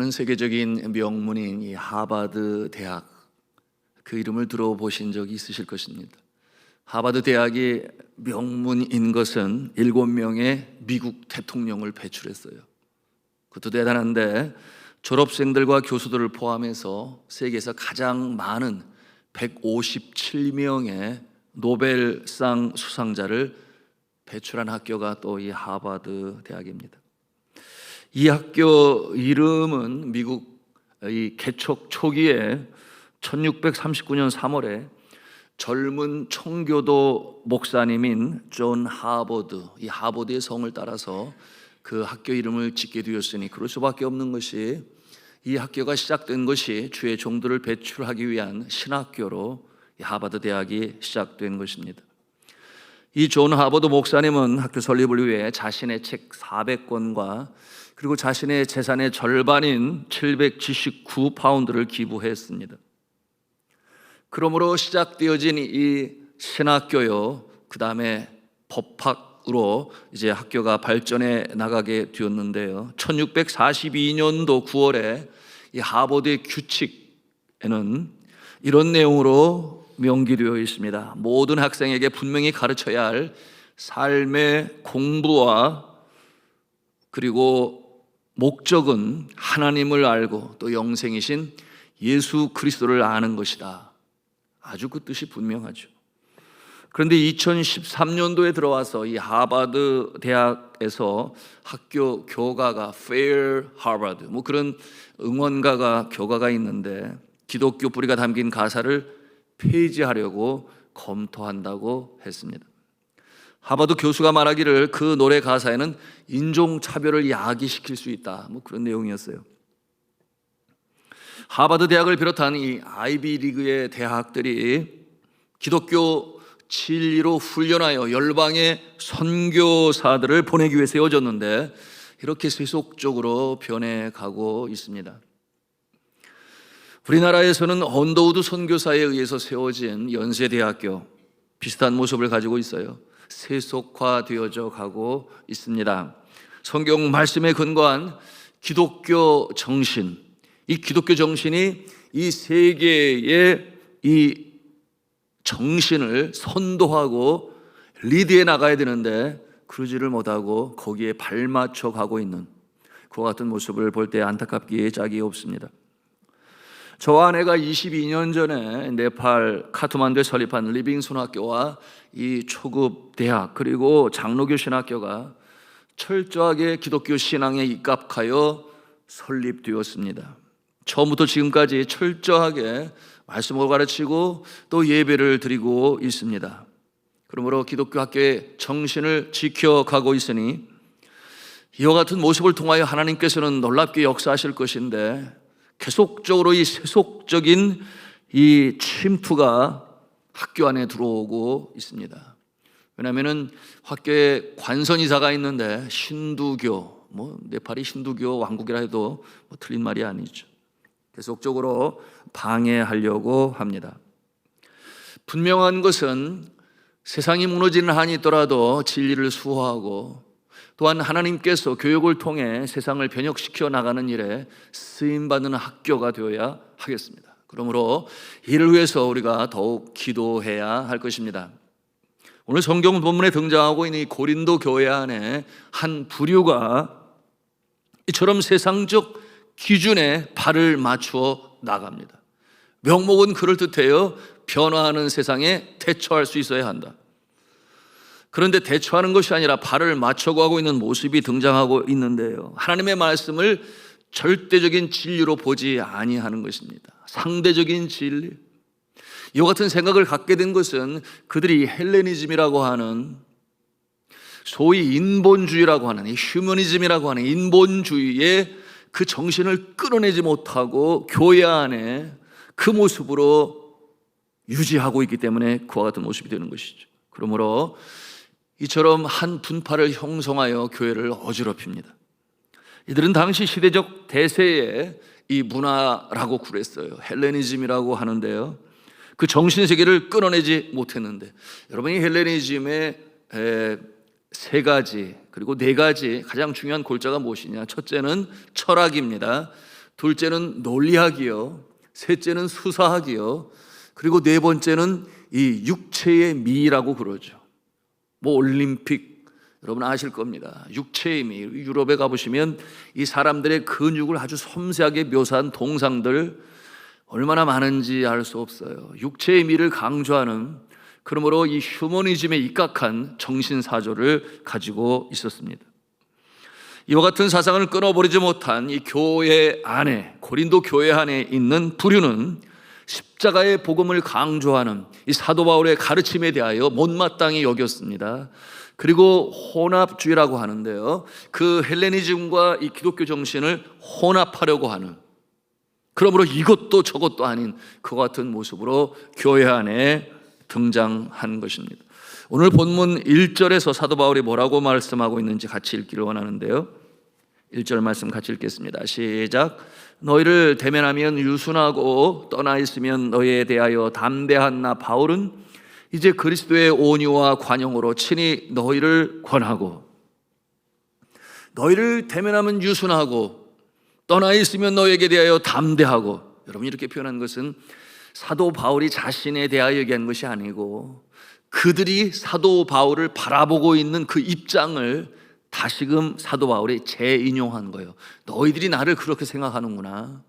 여러분은 세계적인 명문인 이 하버드 대학, 그 이름을 들어보신 적이 있으실 것입니다. 하버드 대학이 명문인 것은 7명의 미국 대통령을 배출했어요. 그것도 대단한데, 졸업생들과 교수들을 포함해서 세계에서 가장 많은 157명의 노벨상 수상자를 배출한 학교가 또 이 하버드 대학입니다. 이 학교 이름은 미국 이 개척 초기에 1639년 3월에 젊은 청교도 목사님인 존 하버드, 이 하버드의 성을 따라서 그 학교 이름을 짓게 되었으니 그럴 수밖에 없는 것이, 이 학교가 시작된 것이 주의 종들을 배출하기 위한 신학교로 이 하버드 대학이 시작된 것입니다. 이 존 하버드 목사님은 학교 설립을 위해 자신의 책 400권과 그리고 자신의 재산의 절반인 779파운드를 기부했습니다. 그러므로 시작되어진 이 신학교요, 그 다음에 법학으로 이제 학교가 발전해 나가게 되었는데요, 1642년도 9월에 이 하버드의 규칙에는 이런 내용으로 명기되어 있습니다. 모든 학생에게 분명히 가르쳐야 할 삶의 공부와 그리고 목적은 하나님을 알고 또 영생이신 예수 그리스도를 아는 것이다. 아주 그 뜻이 분명하죠. 그런데 2013년도에 들어와서 이 하버드 대학에서 학교 교가가 Fair Harvard, 뭐 그런 응원가가 교가가 있는데 기독교 뿌리가 담긴 가사를 폐지하려고 검토한다고 했습니다. 하버드 교수가 말하기를 그 노래 가사에는 인종차별을 야기시킬 수 있다, 뭐 그런 내용이었어요. 하버드 대학을 비롯한 이 아이비리그의 대학들이 기독교 진리로 훈련하여 열방의 선교사들을 보내기 위해 세워졌는데 이렇게 세속적으로 변해가고 있습니다. 우리나라에서는 언더우드 선교사에 의해서 세워진 연세대학교, 비슷한 모습을 가지고 있어요. 세속화되어져 가고 있습니다. 성경 말씀에 근거한 기독교 정신, 이 기독교 정신이 이 세계의 이 정신을 선도하고 리드해 나가야 되는데 그러지를 못하고 거기에 발맞춰 가고 있는 그와 같은 모습을 볼 때 안타깝기에 짝이 없습니다. 저와 아내가 22년 전에 네팔 카트만두에 설립한 리빙손 학교와 이 초급 대학 그리고 장로교 신학교가 철저하게 기독교 신앙에 입각하여 설립되었습니다. 처음부터 지금까지 철저하게 말씀을 가르치고 또 예배를 드리고 있습니다. 그러므로 기독교 학교의 정신을 지켜가고 있으니 이와 같은 모습을 통하여 하나님께서는 놀랍게 역사하실 것인데 계속적으로 이 세속적인 이 침투가 학교 안에 들어오고 있습니다. 왜냐하면 학교에 관선이사가 있는데 신두교, 뭐 네팔이 신두교 왕국이라 해도 뭐 틀린 말이 아니죠. 계속적으로 방해하려고 합니다. 분명한 것은 세상이 무너지는 한이 있더라도 진리를 수호하고 또한 하나님께서 교육을 통해 세상을 변혁시켜 나가는 일에 쓰임받는 학교가 되어야 하겠습니다. 그러므로 이를 위해서 우리가 더욱 기도해야 할 것입니다. 오늘 성경 본문에 등장하고 있는 이 고린도 교회 안에 한 부류가 이처럼 세상적 기준에 발을 맞추어 나갑니다. 명목은 그럴듯해요. 변화하는 세상에 대처할 수 있어야 한다. 그런데 대처하는 것이 아니라 발을 맞춰가고 있는 모습이 등장하고 있는데요, 하나님의 말씀을 절대적인 진리로 보지 아니하는 것입니다. 상대적인 진리. 이와 같은 생각을 갖게 된 것은 그들이 헬레니즘이라고 하는 소위 인본주의라고 하는 이 휴머니즘이라고 하는 인본주의의 그 정신을 끌어내지 못하고 교회 안에 그 모습으로 유지하고 있기 때문에 그와 같은 모습이 되는 것이죠. 그러므로 이처럼 한 분파를 형성하여 교회를 어지럽힙니다. 이들은 당시 시대적 대세의 이 문화라고 그랬어요. 헬레니즘이라고 하는데요, 그 정신세계를 끊어내지 못했는데, 여러분이 헬레니즘의 세 가지 그리고 네 가지 가장 중요한 골자가 무엇이냐? 첫째는 철학입니다. 둘째는 논리학이요, 셋째는 수사학이요, 그리고 네 번째는 이 육체의 미라고 그러죠. 뭐 올림픽 여러분 아실 겁니다. 육체의 미. 유럽에 가보시면 이 사람들의 근육을 아주 섬세하게 묘사한 동상들 얼마나 많은지 알 수 없어요. 육체의 미를 강조하는, 그러므로 이 휴머니즘에 입각한 정신사조를 가지고 있었습니다. 이와 같은 사상을 끊어버리지 못한 이 교회 안에, 고린도 교회 안에 있는 부류는 십자가의 복음을 강조하는 이 사도 바울의 가르침에 대하여 못마땅히 여겼습니다. 그리고 혼합주의라고 하는데요, 그 헬레니즘과 이 기독교 정신을 혼합하려고 하는, 그러므로 이것도 저것도 아닌 그와 같은 모습으로 교회 안에 등장한 것입니다. 오늘 본문 1절에서 사도 바울이 뭐라고 말씀하고 있는지 같이 읽기를 원하는데요, 1절 말씀 같이 읽겠습니다. 시작. 너희를 대면하면 유순하고 떠나 있으면 너희에 대하여 담대한 나 바울은 이제 그리스도의 온유와 관용으로 친히 너희를 권하고, 너희를 대면하면 유순하고 떠나 있으면 너희에게 대하여 담대하고, 여러분 이렇게 표현한 것은 사도 바울이 자신에 대하여 얘기한 것이 아니고 그들이 사도 바울을 바라보고 있는 그 입장을 다시금 사도 바울이 재인용한 거예요. 너희들이 나를 그렇게 생각하는구나.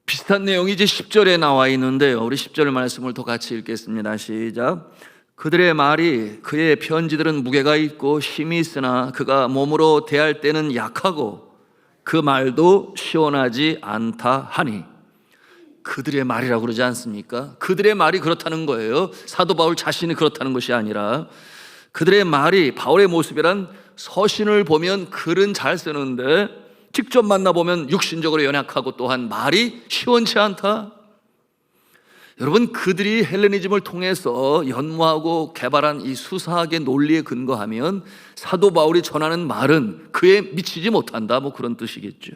비슷한 내용이 이제 10절에 나와 있는데요, 우리 10절 말씀을 더 같이 읽겠습니다. 시작. 그들의 말이, 그의 편지들은 무게가 있고 힘이 있으나 그가 몸으로 대할 때는 약하고 그 말도 시원하지 않다 하니. 그들의 말이라고 그러지 않습니까? 그들의 말이 그렇다는 거예요. 사도 바울 자신이 그렇다는 것이 아니라 그들의 말이, 바울의 모습이란 서신을 보면 글은 잘 쓰는데 직접 만나보면 육신적으로 연약하고 또한 말이 시원치 않다. 여러분, 그들이 헬레니즘을 통해서 연구하고 개발한 이 수사학의 논리에 근거하면 사도 바울이 전하는 말은 그에 미치지 못한다, 뭐 그런 뜻이겠죠.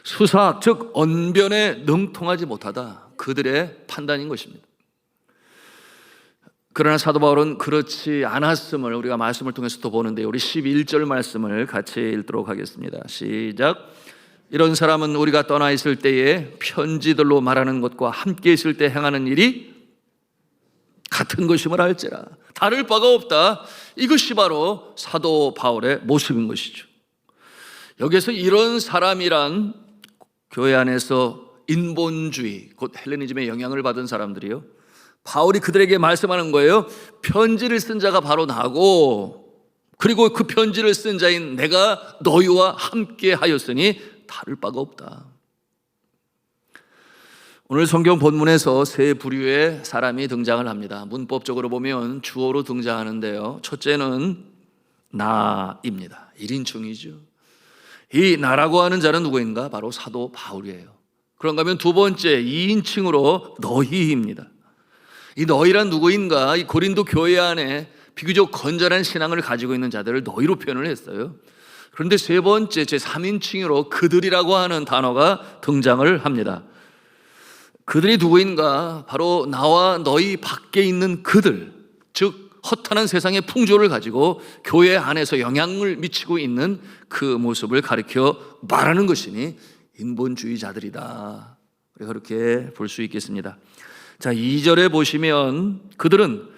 수사학, 즉 언변에 능통하지 못하다, 그들의 판단인 것입니다. 그러나 사도 바울은 그렇지 않았음을 우리가 말씀을 통해서 또 보는데, 우리 11절 말씀을 같이 읽도록 하겠습니다. 시작. 이런 사람은 우리가 떠나 있을 때에 편지들로 말하는 것과 함께 있을 때 행하는 일이 같은 것임을 알지라. 다를 바가 없다. 이것이 바로 사도 바울의 모습인 것이죠. 여기서 이런 사람이란 교회 안에서 인본주의, 곧 헬레니즘의 영향을 받은 사람들이요, 바울이 그들에게 말씀하는 거예요. 편지를 쓴 자가 바로 나고, 그리고 그 편지를 쓴 자인 내가 너희와 함께 하였으니 다를 바가 없다. 오늘 성경 본문에서 세 부류의 사람이 등장을 합니다. 문법적으로 보면 주어로 등장하는데요, 첫째는 나입니다. 1인칭이죠. 이 나라고 하는 자는 누구인가? 바로 사도 바울이에요. 그런가 하면 두 번째 2인칭으로 너희입니다. 이 너희란 누구인가? 이 고린도 교회 안에 비교적 건전한 신앙을 가지고 있는 자들을 너희로 표현을 했어요. 그런데 세 번째 제 3인칭으로 그들이라고 하는 단어가 등장을 합니다. 그들이 누구인가? 바로 나와 너희 밖에 있는 그들, 즉 허탄한 세상의 풍조를 가지고 교회 안에서 영향을 미치고 있는 그 모습을 가리켜 말하는 것이니 인본주의자들이다, 그렇게 볼 수 있겠습니다. 자, 2절에 보시면 그들은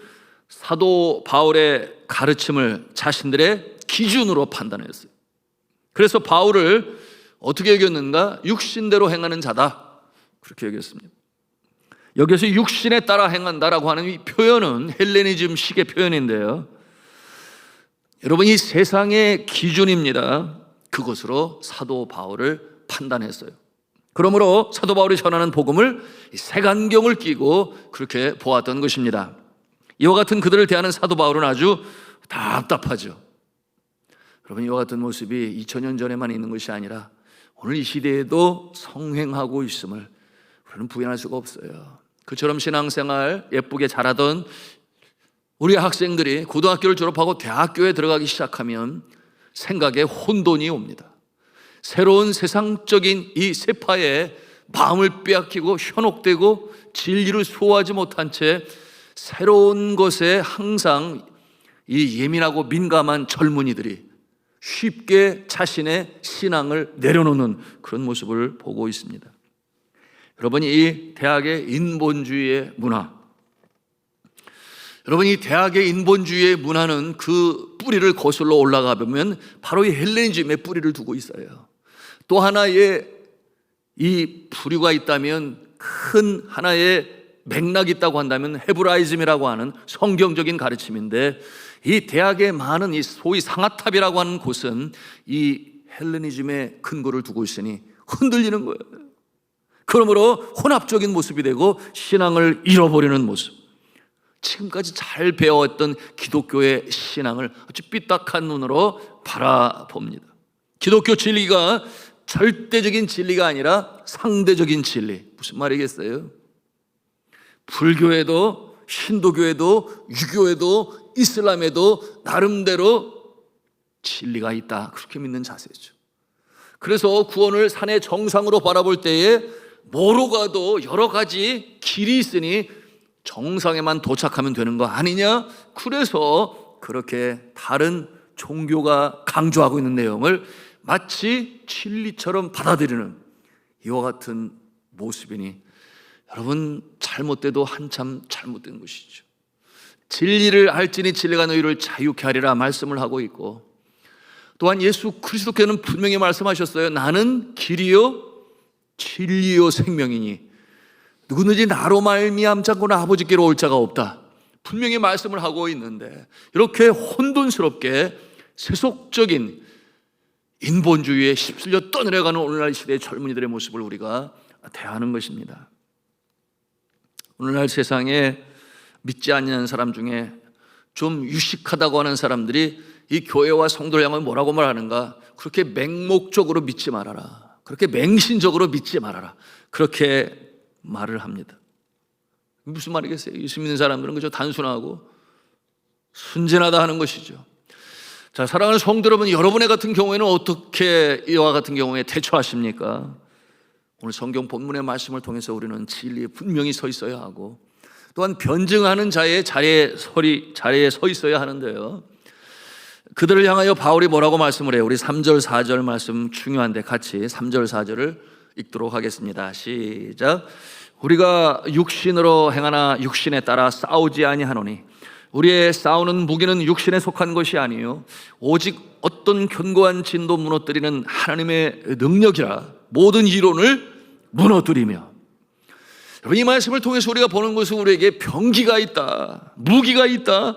사도 바울의 가르침을 자신들의 기준으로 판단했어요. 그래서 바울을 어떻게 여겼는가? 육신대로 행하는 자다, 그렇게 여겼습니다. 여기서 육신에 따라 행한다라고 하는 이 표현은 헬레니즘식의 표현인데요, 여러분 이 세상의 기준입니다. 그것으로 사도 바울을 판단했어요. 그러므로 사도 바울이 전하는 복음을 색안경을 끼고 그렇게 보았던 것입니다. 이와 같은 그들을 대하는 사도 바울은 아주 답답하죠. 여러분, 이와 같은 모습이 2000년 전에만 있는 것이 아니라 오늘 이 시대에도 성행하고 있음을 우리는 부인할 수가 없어요. 그처럼 신앙생활 예쁘게 잘하던 우리 학생들이 고등학교를 졸업하고 대학교에 들어가기 시작하면 생각에 혼돈이 옵니다. 새로운 세상적인 이 세파에 마음을 빼앗기고 현혹되고 진리를 소화하지 못한 채 새로운 것에 항상 이 예민하고 민감한 젊은이들이 쉽게 자신의 신앙을 내려놓는 그런 모습을 보고 있습니다. 여러분, 이 대학의 인본주의의 문화, 여러분, 이 대학의 인본주의의 문화는 그 뿌리를 거슬러 올라가 보면 바로 이 헬레니즘의 뿌리를 두고 있어요. 또 하나의 이 부류가 있다면, 큰 하나의 맥락이 있다고 한다면 헤브라이즘이라고 하는 성경적인 가르침인데, 이 대학의 많은 이 소위 상아탑이라고 하는 곳은 이 헬레니즘의 근거를 두고 있으니 흔들리는 거예요. 그러므로 혼합적인 모습이 되고 신앙을 잃어버리는 모습, 지금까지 잘 배워왔던 기독교의 신앙을 아주 삐딱한 눈으로 바라봅니다. 기독교 진리가 절대적인 진리가 아니라 상대적인 진리. 무슨 말이겠어요? 불교에도 힌두교에도 유교에도 이슬람에도 나름대로 진리가 있다, 그렇게 믿는 자세죠. 그래서 구원을 산의 정상으로 바라볼 때에 뭐로 가도 여러 가지 길이 있으니 정상에만 도착하면 되는 거 아니냐? 그래서 그렇게 다른 종교가 강조하고 있는 내용을 마치 진리처럼 받아들이는 이와 같은 모습이니, 여러분, 잘못돼도 한참 잘못된 것이죠. 진리를 알지니 진리가 너희를 자유케 하리라 말씀을 하고 있고, 또한 예수 그리스도께서는 분명히 말씀하셨어요. 나는 길이요 진리요 생명이니 누구든지 나로 말미암지 않고는 아버지께로 올 자가 없다, 분명히 말씀을 하고 있는데, 이렇게 혼돈스럽게 세속적인 인본주의에 휩쓸려 떠내려가는 오늘날 시대의 젊은이들의 모습을 우리가 대하는 것입니다. 오늘날 세상에 믿지 않는 사람 중에 좀 유식하다고 하는 사람들이 이 교회와 성도를 향해 뭐라고 말하는가? 그렇게 맹목적으로 믿지 말아라, 그렇게 맹신적으로 믿지 말아라, 그렇게 말을 합니다. 무슨 말이겠어요? 예수 믿는 사람들은 그저 단순하고 순진하다 하는 것이죠. 자, 사랑하는 성도 여러분, 여러분의 같은 경우에는 어떻게 이와 같은 경우에 대처하십니까? 오늘 성경 본문의 말씀을 통해서 우리는 진리에 분명히 서 있어야 하고, 또한 변증하는 자의 자리에 서 있어야 하는데요, 그들을 향하여 바울이 뭐라고 말씀을 해요? 우리 3절 4절 말씀 중요한데 같이 3절 4절을 읽도록 하겠습니다. 시작. 우리가 육신으로 행하나 육신에 따라 싸우지 아니하노니 우리의 싸우는 무기는 육신에 속한 것이 아니요 오직 어떤 견고한 진도 무너뜨리는 하나님의 능력이라 모든 이론을 무너뜨리며. 이 말씀을 통해서 우리가 보는 것은 우리에게 병기가 있다, 무기가 있다.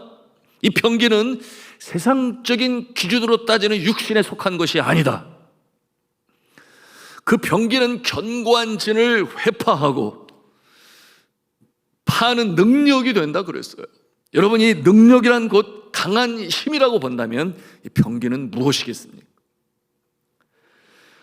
이 병기는 세상적인 기준으로 따지는 육신에 속한 것이 아니다. 그 병기는 견고한 진을 회파하고 파는 능력이 된다 그랬어요. 여러분, 이 능력이란 곧 강한 힘이라고 본다면 이 병기는 무엇이겠습니까?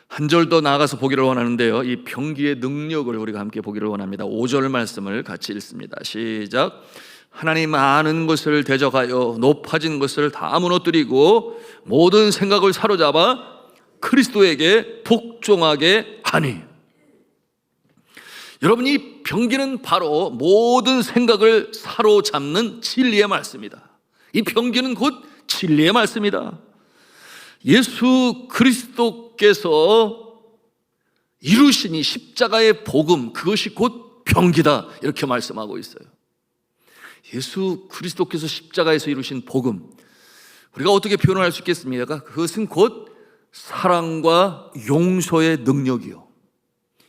한 절 더 나아가서 보기를 원하는데요, 이 병기의 능력을 우리가 함께 보기를 원합니다. 5절 말씀을 같이 읽습니다. 시작. 하나님 아는 것을 대적하여 높아진 것을 다 무너뜨리고 모든 생각을 사로잡아 그리스도에게 복종하게 하니. 여러분, 이 병기는 바로 모든 생각을 사로잡는 진리의 말씀이다. 이 병기는 곧 진리의 말씀이다. 예수 그리스도께서 이루신 이 십자가의 복음, 그것이 곧 병기다, 이렇게 말씀하고 있어요. 예수 그리스도께서 십자가에서 이루신 복음, 우리가 어떻게 표현할 수 있겠습니까? 그것은 곧 사랑과 용서의 능력이요,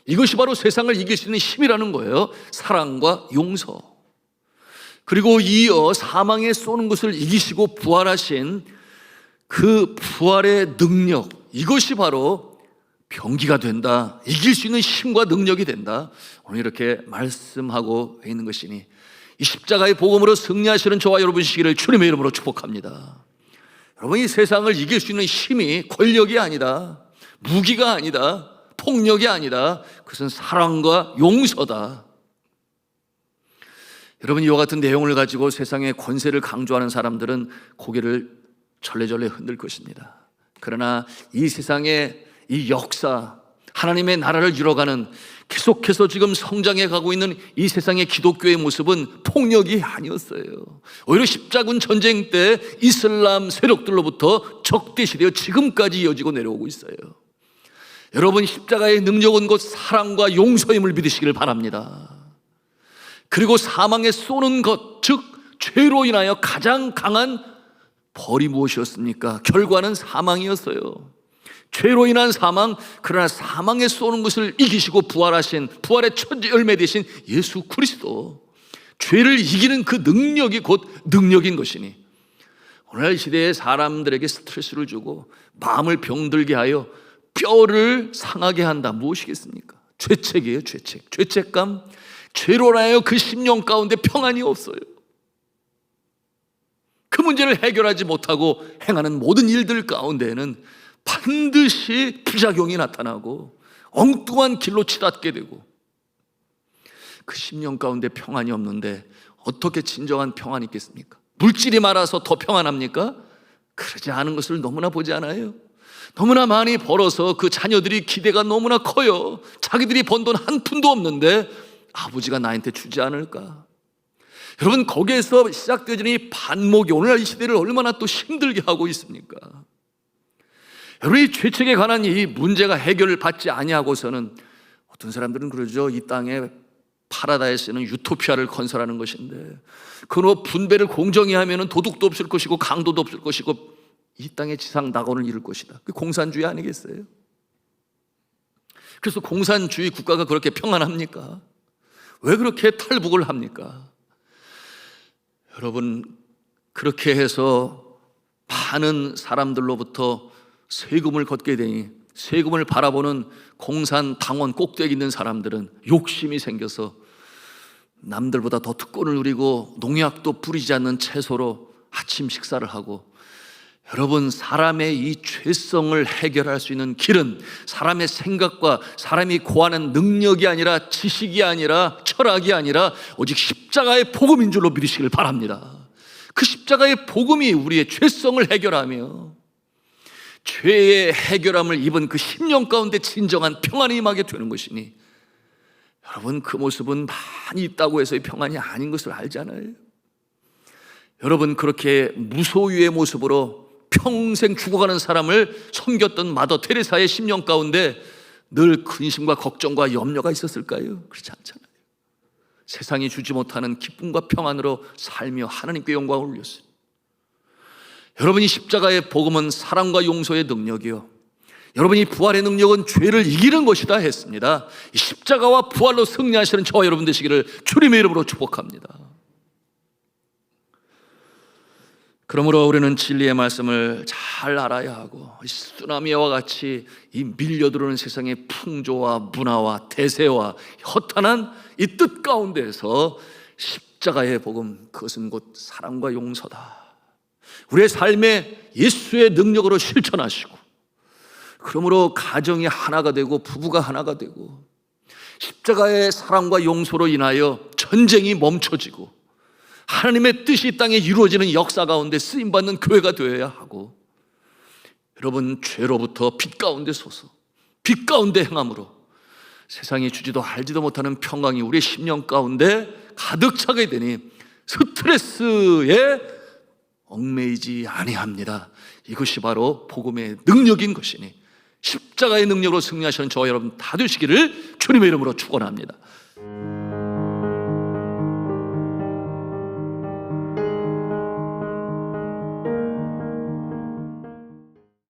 이것이 바로 세상을 이길 수 있는 힘이라는 거예요. 사랑과 용서. 그리고 이어 사망에 쏘는 것을 이기시고 부활하신 그 부활의 능력, 이것이 바로 병기가 된다, 이길 수 있는 힘과 능력이 된다, 오늘 이렇게 말씀하고 있는 것이니, 이 십자가의 복음으로 승리하시는 저와 여러분이시기를 주님의 이름으로 축복합니다. 여러분, 이 세상을 이길 수 있는 힘이 권력이 아니다, 무기가 아니다, 폭력이 아니다, 그것은 사랑과 용서다. 여러분, 이와 같은 내용을 가지고 세상의 권세를 강조하는 사람들은 고개를 절레절레 흔들 것입니다. 그러나 이 세상의 이 역사, 하나님의 나라를 이뤄가는, 계속해서 지금 성장해 가고 있는 이 세상의 기독교의 모습은 폭력이 아니었어요. 오히려 십자군 전쟁 때 이슬람 세력들로부터 적대시되어 지금까지 이어지고 내려오고 있어요. 여러분, 십자가의 능력은 곧 사랑과 용서임을 믿으시길 바랍니다. 그리고 사망에 쏘는 것, 즉 죄로 인하여 가장 강한 벌이 무엇이었습니까? 결과는 사망이었어요. 죄로 인한 사망, 그러나 사망에 쏘는 것을 이기시고 부활하신, 부활의 첫 열매 되신 예수 그리스도, 죄를 이기는 그 능력이 곧 능력인 것이니, 오늘날 시대에 사람들에게 스트레스를 주고 마음을 병들게 하여 뼈를 상하게 한다, 무엇이겠습니까? 죄책이에요. 죄책, 죄책감. 죄로 인하여 그 심령 가운데 평안이 없어요. 그 문제를 해결하지 못하고 행하는 모든 일들 가운데에는 반드시 부작용이 나타나고 엉뚱한 길로 치닫게 되고, 그 심령 가운데 평안이 없는데 어떻게 진정한 평안이 있겠습니까? 물질이 많아서 더 평안합니까? 그러지 않은 것을 너무나 보지 않아요? 너무나 많이 벌어서 그 자녀들이 기대가 너무나 커요. 자기들이 번 돈 한 푼도 없는데 아버지가 나한테 주지 않을까? 여러분, 거기에서 시작되어지는 이 반목이 오늘날 이 시대를 얼마나 또 힘들게 하고 있습니까? 여러분, 이 죄책에 관한 이 문제가 해결을 받지 아니하고서는, 어떤 사람들은 그러죠. 이 땅에 파라다이스는 유토피아를 건설하는 것인데, 그로 분배를 공정히 하면 도둑도 없을 것이고 강도도 없을 것이고 이 땅의 지상 낙원을 이룰 것이다. 그 공산주의 아니겠어요? 그래서 공산주의 국가가 그렇게 평안합니까? 왜 그렇게 탈북을 합니까? 여러분, 그렇게 해서 많은 사람들로부터 세금을 걷게 되니, 세금을 바라보는 공산당원 꼭대기 있는 사람들은 욕심이 생겨서 남들보다 더 특권을 누리고 농약도 뿌리지 않는 채소로 아침 식사를 하고, 여러분, 사람의 이 죄성을 해결할 수 있는 길은 사람의 생각과 사람이 고하는 능력이 아니라, 지식이 아니라, 철학이 아니라 오직 십자가의 복음인 줄로 믿으시길 바랍니다. 그 십자가의 복음이 우리의 죄성을 해결하며 죄의 해결함을 입은 그 심령 가운데 진정한 평안이 임하게 되는 것이니, 여러분, 그 모습은 많이 있다고 해서 평안이 아닌 것을 알잖아요. 여러분, 그렇게 무소유의 모습으로 평생 죽어가는 사람을 섬겼던 마더 테레사의 심령 가운데 늘 근심과 걱정과 염려가 있었을까요? 그렇지 않잖아요. 세상이 주지 못하는 기쁨과 평안으로 살며 하나님께 영광을 올렸어요. 여러분이 십자가의 복음은 사랑과 용서의 능력이요, 여러분이 부활의 능력은 죄를 이기는 것이다 했습니다. 이 십자가와 부활로 승리하시는 저와 여러분 되시기를 주님의 이름으로 축복합니다. 그러므로 우리는 진리의 말씀을 잘 알아야 하고, 쓰나미와 같이 이 밀려들어오는 세상의 풍조와 문화와 대세와 허탄한 이 뜻 가운데에서 십자가의 복음, 그것은 곧 사랑과 용서다, 우리의 삶에 예수의 능력으로 실천하시고, 그러므로 가정이 하나가 되고 부부가 하나가 되고, 십자가의 사랑과 용서로 인하여 전쟁이 멈춰지고 하나님의 뜻이 이 땅에 이루어지는 역사 가운데 쓰임받는 교회가 되어야 하고, 여러분, 죄로부터 빛 가운데 서서 빛 가운데 행함으로 세상이 주지도 알지도 못하는 평강이 우리의 심령 가운데 가득 차게 되니 스트레스에 얽매이지 아니합니다. 이것이 바로 복음의 능력인 것이니 십자가의 능력으로 승리하시는 저와 여러분 다 되시기를 주님의 이름으로 축원합니다.